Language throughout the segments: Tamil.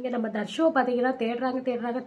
இங்க நம்ம தர்ஷோவ பார்த்தீங்கன்னா தேடுறாங்க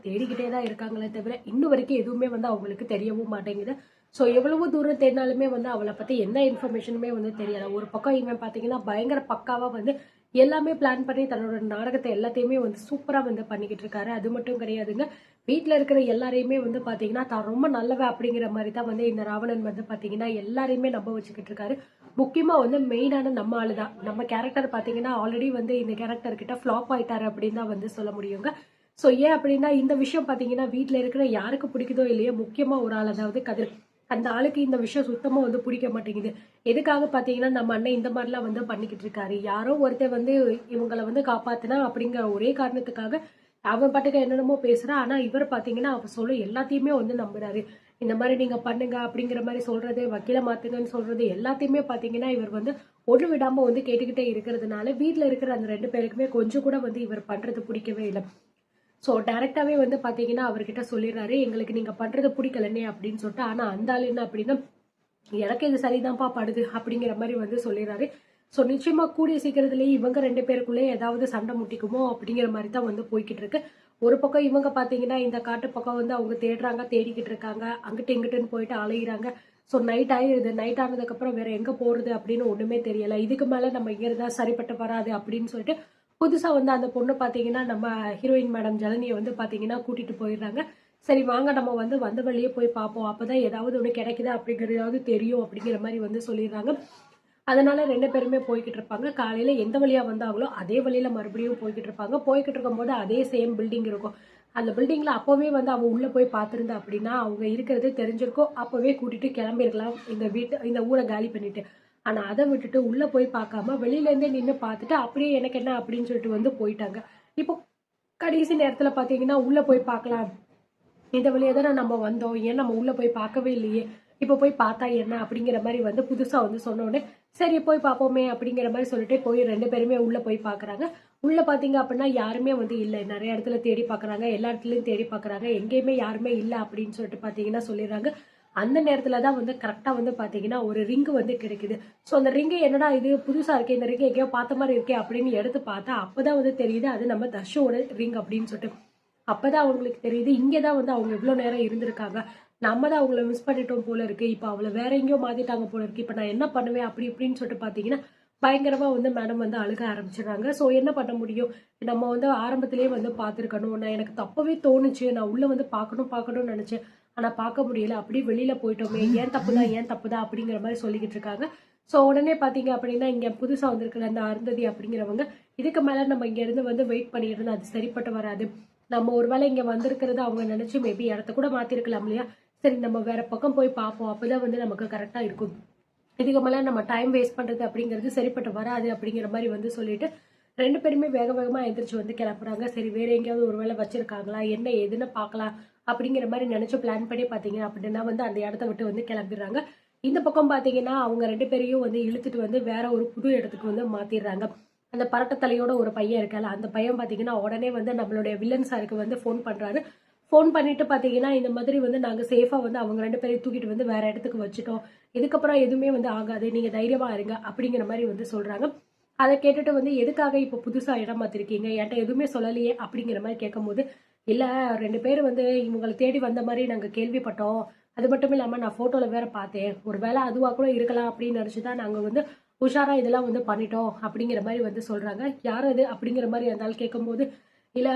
தேடிக்கிட்டே தான் இருக்காங்களே தவிர இன்னும் வரைக்கும் எதுவுமே வந்து அவங்களுக்கு தெரியவும் மாட்டேங்குது. ஸோ எவ்வளவு தூரம் தேடினாலுமே வந்து அவளை பத்தி எந்த இன்ஃபர்மேஷனுமே வந்து தெரியல. ஒரு பக்கம் இவன் பார்த்தீங்கன்னா பயங்கர பக்காவா வந்து எல்லாமே பிளான் பண்ணி தன்னோட நாடகத்தை எல்லாத்தையுமே வந்து சூப்பரா வந்து பண்ணிக்கிட்டு இருக்காரு. அது மட்டும் கிடையாதுங்க. வீட்டில் இருக்கிற எல்லாரையுமே வந்து பார்த்தீங்கன்னா தான் ரொம்ப நல்லவ அப்படிங்கிற மாதிரி தான் வந்து இந்த ராவணன் வந்து பார்த்தீங்கன்னா எல்லாரையுமே நம்ப வச்சுக்கிட்டு இருக்காரு. முக்கியமா வந்து மெயினான நம்ம ஆளு தான். நம்ம கேரக்டர் பார்த்தீங்கன்னா ஆல்ரெடி வந்து இந்த கேரக்டர் கிட்ட ஃப்ளாப் ஆயிட்டாரு அப்படின்னு தான் வந்து சொல்ல முடியுங்க. ஸோ ஏன் அப்படின்னா இந்த விஷயம் பார்த்தீங்கன்னா வீட்டில் இருக்கிற யாருக்கு பிடிக்குதோ இல்லையோ முக்கியமா ஒரு ஆள் அதாவது கதிர். அந்த ஆளுக்கு இந்த விஷயம் சுத்தமா வந்து பிடிக்க மாட்டேங்குது. எதுக்காக பார்த்தீங்கன்னா நம்ம அண்ணன் இந்த மாதிரிலாம் வந்து பண்ணிக்கிட்டு இருக்காரு. யாரோ ஒருத்தர் வந்து இவங்களை வந்து காப்பாத்தினா அப்படிங்கிற ஒரே காரணத்துக்காக அவன் பாட்டுக்கு என்னென்னமோ பேசுறான். ஆனா இவர் பாத்தீங்கன்னா அவ சொல்ல எல்லாத்தையுமே வந்து நம்புறாரு. இந்த மாதிரி நீங்க பண்ணுங்க அப்படிங்கிற மாதிரி சொல்றது, வக்கீல மாத்துங்கன்னு சொல்றது எல்லாத்தையுமே பாத்தீங்கன்னா இவர் வந்து ஒண்ணு விடாம வந்து கேட்டுக்கிட்டே இருக்கிறதுனால வீட்டுல இருக்கிற அந்த 2 பேருக்குமே கொஞ்சம் கூட வந்து இவர் பண்றது பிடிக்கவே இல்லை. ஸோ டைரக்டாவே வந்து பாத்தீங்கன்னா அவர்கிட்ட சொல்லிடுறாரு, எங்களுக்கு நீங்க பண்றது பிடிக்கலன்னே அப்படின்னு சொல்லிட்டு. ஆனா அந்த ஆள் என்ன அப்படின்னா எனக்கு இது சரிதான்ப்பா படுது அப்படிங்கிற மாதிரி வந்து சொல்லிடுறாரு. ஸோ நிச்சயமா கூடிய சீக்கிரத்திலேயே இவங்க 2 பேருக்குள்ளே ஏதாவது சண்டை முட்டிக்குமோ அப்படிங்கிற மாதிரி தான் வந்து போய்கிட்டு இருக்கு. ஒரு பக்கம் இவங்க பாத்தீங்கன்னா இந்த காட்டு பக்கம் வந்து அவங்க தேடுறாங்க, தேடிக்கிட்டு இருக்காங்க, அங்கிட்டு இங்கிட்டுன்னு போயிட்டு அலையிறாங்க. ஸோ நைட் ஆயிடுது. நைட் ஆனதுக்கு அப்புறம் வேற எங்க போறது அப்படின்னு ஒண்ணுமே தெரியல. இதுக்கு மேல நம்ம இங்க இருந்தா சரிப்பட்டு வராது அப்படின்னு சொல்லிட்டு புதுசா வந்து அந்த பொண்ணு பாத்தீங்கன்னா நம்ம ஹீரோயின் மேடம் ஜனனியை வந்து பாத்தீங்கன்னா கூட்டிட்டு போயிடுறாங்க. சரி வாங்க நம்ம வந்து வந்த வழியே போய் பார்ப்போம், அப்பதான் ஏதாவது ஒண்ணு கிடைக்குதா அப்படிங்கறதாவது தெரியும் அப்படிங்கிற மாதிரி வந்து சொல்லிடுறாங்க. அதனால 2 பேருமே போய்கிட்டு இருப்பாங்க. காலையில எந்த வழியா வந்தாங்களோ அதே வழியில மறுபடியும் போய்கிட்டு இருப்பாங்க. போய்கிட்டு இருக்கும்போது அதே சேம் பில்டிங் இருக்கும். அந்த பில்டிங்ல அப்பவே வந்து அவ உள்ள போய் பார்த்திருந்தா அப்படின்னா அவங்க இருக்கிறது தெரிஞ்சிருக்கும். அப்பவே கூட்டிட்டு கிளம்பிருக்கலாம் இந்த ஊரை காலி பண்ணிட்டு. ஆனா அதை விட்டுட்டு உள்ள போய் பார்க்காம வெளியில இருந்தே நின்று பார்த்துட்டு அப்படியே எனக்கு என்ன அப்படின்னு சொல்லிட்டு வந்து போயிட்டாங்க. இப்போ கடைசி நேரத்துல பாத்தீங்கன்னா உள்ள போய் பார்க்கலாம், இந்த வழியா தானே நம்ம வந்தோம், ஏன் நம்ம உள்ள போய் பார்க்கவே இல்லையே, இப்ப போய் பார்த்தா என்ன அப்படிங்கிற மாதிரி வந்து புதுசா வந்து சொன்ன உடனே சரி போய் பார்ப்போமே அப்படிங்கிற மாதிரி சொல்லிட்டு போய் 2 பேருமே உள்ள போய் பாக்குறாங்க. உள்ள பாத்தீங்க அப்படின்னா யாருமே வந்து இல்லை. நிறைய இடத்துல தேடி பாக்குறாங்க, எல்லா இடத்துலயும் தேடி பாக்குறாங்க, எங்கேயுமே யாருமே இல்லை அப்படின்னு சொல்லிட்டு பாத்தீங்கன்னா சொல்லிடுறாங்க. அந்த நேரத்துல தான் வந்து கரெக்டா வந்து பாத்தீங்கன்னா ஒரு ரிங் வந்து கிடைக்குது. ஸோ அந்த ரிங்கு என்னடா இது புதுசா இருக்கே, இந்த ரிங் எங்கேயோ பார்த்த மாதிரி இருக்கே அப்படின்னு எடுத்து பார்த்தா அப்பதான் வந்து தெரியுது அது நம்ம தர்ஷோட ரிங் அப்படின்னு சொல்லிட்டு. அப்பதான் அவங்களுக்கு தெரியுது இங்கதான் வந்து அவங்க இவ்வளவு நேரம் இருந்திருக்காங்க, நம்ம தான் அவங்கள மிஸ் பண்ணிட்டோம் போல இருக்கு, இப்ப அவளை வேற எங்கேயோ மாத்திட்டாங்க போல இருக்கு, இப்ப நான் என்ன பண்ணுவேன் அப்படி இப்படின்னு சொல்லிட்டு பாத்தீங்கன்னா பயங்கரமா வந்து மேடம் வந்து அழுக ஆரம்பிச்சிடுறாங்க. சோ என்ன பண்ண முடியும், நம்ம வந்து ஆரம்பத்திலேயே வந்து பாத்துருக்கணும், நான் எனக்கு தப்பவே தோணுச்சு, நான் உள்ள வந்து பார்க்கணும்னு நினைச்சேன், ஆனா பார்க்க முடியல, அப்படியே வெளியில போயிட்டோமே, ஏன் தப்புதான் அப்படிங்கிற மாதிரி சொல்லிக்கிட்டு இருக்காங்க. சோ உடனே பாத்தீங்க அப்படின்னா இங்க புதுசா வந்திருக்கிற அந்த அருந்ததி அப்படிங்கிறவங்க இதுக்கு மேல நம்ம இங்க இருந்து வந்து வெயிட் பண்ணிட்டு இருந்தா அது சரிப்பட்டு வராது, நம்ம ஒருவேளை இங்க வந்திருக்கிறது அவங்க நினைச்சு மேபி இடத்த கூட மாத்திருக்கலாம் இல்லையா, சரி நம்ம வேற பக்கம் போய் பார்ப்போம், அப்பதான் வந்து நமக்கு கரெக்டா இருக்கும், இதுக்கு மேல நம்ம டைம் வேஸ்ட் பண்றது அப்படிங்கிறது சரிப்பட்டு வராது அப்படிங்கிற மாதிரி வந்து சொல்லிட்டு 2 பேருமே வேக வேகமா எந்திரிச்சு வந்து கிளப்புறாங்க. சரி வேற எங்கேயாவது ஒரு வேலை வச்சிருக்காங்களா என்ன ஏதுன்னு பார்க்கலாம் அப்படிங்கிற மாதிரி நினைச்சு பிளான் பண்ணி பாத்தீங்க அப்படின்னா வந்து அந்த இடத்த விட்டு வந்து கிளம்பிடுறாங்க. இந்த பக்கம் பாத்தீங்கன்னா அவங்க 2 பேரையும் வந்து இழுத்துட்டு வந்து வேற ஒரு புது இடத்துக்கு வந்து மாத்திடுறாங்க. அந்த பரட்ட தலையோட ஒரு பையன் இருக்கல, அந்த பையன் பாத்தீங்கன்னா உடனே வந்து நம்மளுடைய வில்லன் சாருக்கு வந்து ஃபோன் பண்றாரு. ஃபோன் பண்ணிட்டு பாத்தீங்கன்னா இந்த மாதிரி வந்து நாங்க சேஃபா வந்து அவங்க 2 பேரையும் தூக்கிட்டு வந்து வேற இடத்துக்கு வச்சுட்டோம், இதுக்கப்புறம் எதுவுமே வந்து ஆகாது, நீங்க தைரியமா இருங்க அப்படிங்கிற மாதிரி வந்து சொல்றாங்க. அதை கேட்டுட்டு வந்து எதுக்காக இப்ப புதுசா இடம் மாத்திருக்கீங்க, என்கிட்ட எதுவுமே சொல்லலையே அப்படிங்கிற மாதிரி கேட்கும்போது, இல்ல 2 பேர் வந்து இவங்களை தேடி வந்த மாதிரி நாங்க கேள்விப்பட்டோம், அது மட்டும் இல்லாம நான் போட்டோல வேற பார்த்தேன், ஒருவேளை அதுவா கூட இருக்கலாம் அப்படின்னு நினைச்சுதான் நாங்க வந்து உஷாரா இதெல்லாம் வந்து பண்ணிட்டோம் அப்படிங்கிற மாதிரி வந்து சொல்றாங்க. யார் அது அப்படிங்கிற மாதிரி இருந்தாலும் கேட்கும்போது, இல்ல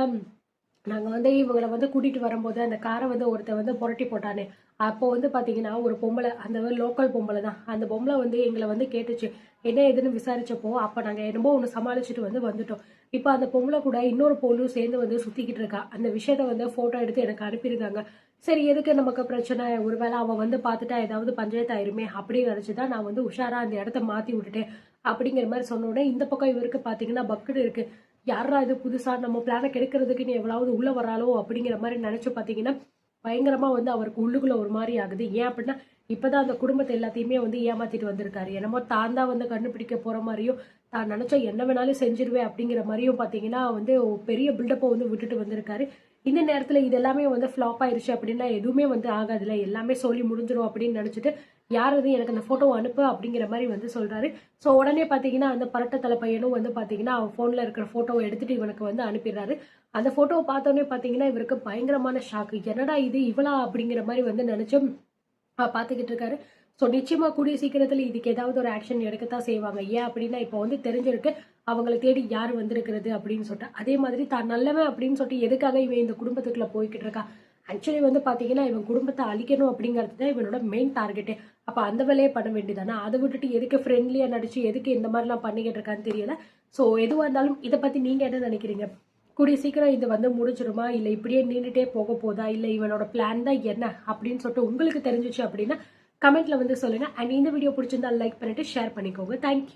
நாங்க வந்து இவங்களை வந்து கூட்டிட்டு வரும்போது அந்த காரை வந்து ஒருத்தர் வந்து புரட்டி போட்டானே, அப்போ வந்து பாத்தீங்கன்னா ஒரு பொம்பளை, அந்த லோக்கல் பொம்பளை தான், அந்த பொம்பளை வந்து எங்களை வந்து கேட்டுச்சு, என்ன ஏதுன்னு விசாரிச்சப்போ அப்ப நாங்க என்னமோ ஒண்ணு சமாளிச்சுட்டு வந்து வந்துட்டோம், இப்ப அந்த பொம்பளை கூட இன்னொரு பொண்ணும் சேர்ந்து வந்து சுத்திக்கிட்டு இருக்கா, அந்த விஷயத்த வந்து போட்டோ எடுத்து எனக்கு அனுப்பியிருக்காங்க, சரி எதுக்கு நமக்கு பிரச்சனை, ஒருவேளை அவ வந்து பாத்துட்டா ஏதாவது பஞ்சாயத்து ஆயிருமே அப்படின்னு நினைச்சுதான் நான் வந்து உஷாரா அந்த இடத்த மாத்தி விட்டுட்டேன் அப்படிங்கிற மாதிரி சொன்ன உடனே இந்த பக்கம் இவருக்கு பாத்தீங்கன்னா பக்குன்னு இருக்கு, யாரா இது புதுசா நம்ம பிளான கெடுக்கிறதுக்கு நீ எவ்வளவு உள்ள வராளோ அப்படிங்கிற மாதிரி நினைச்சு பாத்தீங்கன்னா பயங்கரமா வந்து அவருக்கு உள்ளுக்குள்ள ஒரு மாதிரி ஆகுது. ஏன் அப்படின்னா இப்பதான் அந்த குடும்பத்தை எல்லாத்தையுமே வந்து ஏமாத்திட்டு வந்திருக்காரு, என்னமோ தான் தான் வந்து கண்டுபிடிக்க போற மாதிரியும் தான் நினைச்சா என்ன வேணாலும் செஞ்சிருவேன் அப்படிங்கிற மாதிரியும் பாத்தீங்கன்னா வந்து பெரிய பில்டப்பை வந்து விட்டுட்டு வந்திருக்காரு. இந்த நேரத்துல இது எல்லாமே வந்து ஃபிளாப் ஆயிருச்சு அப்படின்னா எதுவுமே வந்து ஆகாதுல, எல்லாமே சொல்லி முடிஞ்சிரும் அப்படின்னு நினைச்சிட்டு யார் அது, எனக்கு அந்த ஃபோட்டோ அனுப்பு அப்படிங்கிற மாதிரி வந்து சொல்கிறாரு. ஸோ உடனே பார்த்தீங்கன்னா அந்த பரட்டத்தலை பையனும் வந்து பார்த்தீங்கன்னா அவன் ஃபோனில் இருக்கிற ஃபோட்டோவை எடுத்துகிட்டு இவனுக்கு வந்து அனுப்பிடுறாரு. அந்த ஃபோட்டோவை பார்த்தோன்னே பார்த்தீங்கன்னா இவருக்கு பயங்கரமான ஷாக்கு. என்னடா இது இவளா அப்படிங்கிற மாதிரி வந்து நினச்சி பார்த்துக்கிட்டு இருக்காரு. ஸோ நிச்சயமாக கூடிய சீக்கிரத்தில் இதுக்கு ஏதாவது ஒரு ஆக்ஷன் எடுக்கத்தான் செய்வாங்க. ஏன் அப்படின்னா இப்போ வந்து தெரிஞ்சிருக்கு அவங்களை தேடி யார் வந்திருக்கிறது அப்படின்னு சொல்லிட்டு. அதே மாதிரி தான் நல்லவன் அப்படின்னு சொல்லிட்டு எதுக்காக இவன் இந்த குடும்பத்துக்குள்ள போய்கிட்டு இருக்கா. ஆக்சுவலி வந்து பார்த்தீங்கன்னா இவன் குடும்பத்தை அழிக்கணும் அப்படிங்கிறது தான் இவனோட மெயின் டார்கெட்டே. அப்போ அந்த வேலையை பண்ண வேண்டியதானே, அதை விட்டுட்டு எதுக்கு ஃப்ரெண்ட்லியாக நடிச்சு எதுக்கு இந்த மாதிரிலாம் பண்ணிக்கிட்டு இருக்கான்னு தெரியல. ஸோ எதுவாக இருந்தாலும் இதை பற்றி நீங்கள் என்ன நினைக்கிறீங்க? கூடிய சீக்கிரம் இது வந்து முடிச்சிருமா, இல்லை இப்படியே நீண்டுட்டே போக போதா, இல்லை இவனோட பிளான் தான் என்ன அப்படின்னு சொல்லிட்டு உங்களுக்கு தெரிஞ்சிச்சு அப்படின்னா கமெண்ட்ல வந்து சொல்லுங்க. அண்ட் இந்த வீடியோ பிடிச்சிருந்தா லைக் பண்ணிட்டு ஷேர் பண்ணிக்கோங்க. தேங்க்யூ.